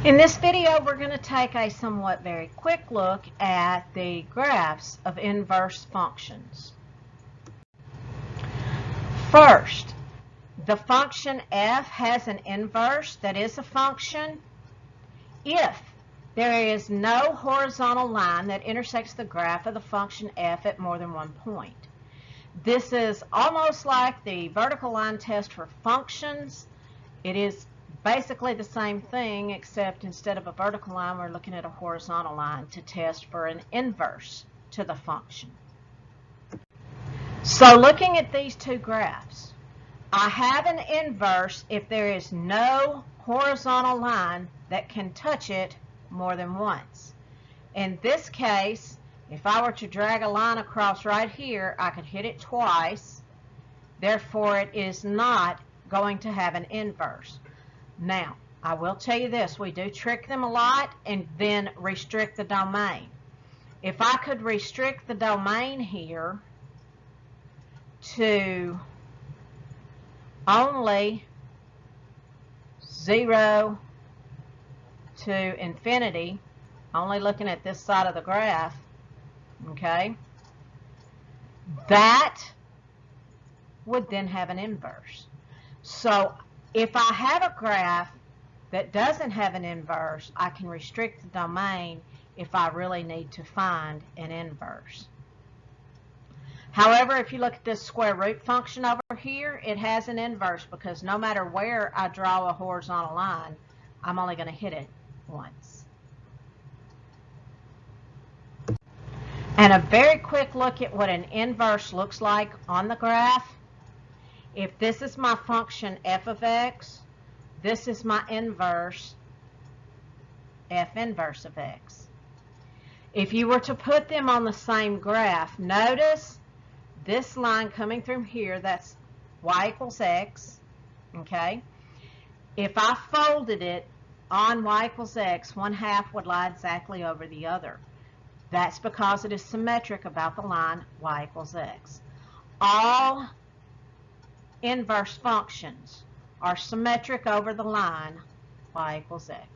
In this video, we're going to take a somewhat very quick look at the graphs of inverse functions. First, the function f has an inverse that is a function if there is no horizontal line that intersects the graph of the function f at more than one point. This is almost like the vertical line test for functions. It is basically the same thing, except instead of a vertical line, we're looking at a horizontal line to test for an inverse to the function. So looking at these two graphs, I have an inverse if there is no horizontal line that can touch it more than once. In this case, if I were to drag a line across right here, I could hit it twice. Therefore, it is not going to have an inverse. Now, I will tell you this, we do trick them a lot and then restrict the domain. If I could restrict the domain here to only 0 to infinity, only looking at this side of the graph, okay, that would then have an inverse. So if I have a graph that doesn't have an inverse, I can restrict the domain if I really need to find an inverse. However, if you look at this square root function over here, it has an inverse because no matter where I draw a horizontal line, I'm only going to hit it once. And a very quick look at what an inverse looks like on the graph. If this is my function f of x, this is my inverse, f inverse of x. If you were to put them on the same graph, notice this line coming through here, that's y equals x, okay? If I folded it on y equals x, one half would lie exactly over the other. That's because it is symmetric about the line y equals x. All inverse functions are symmetric over the line y equals x.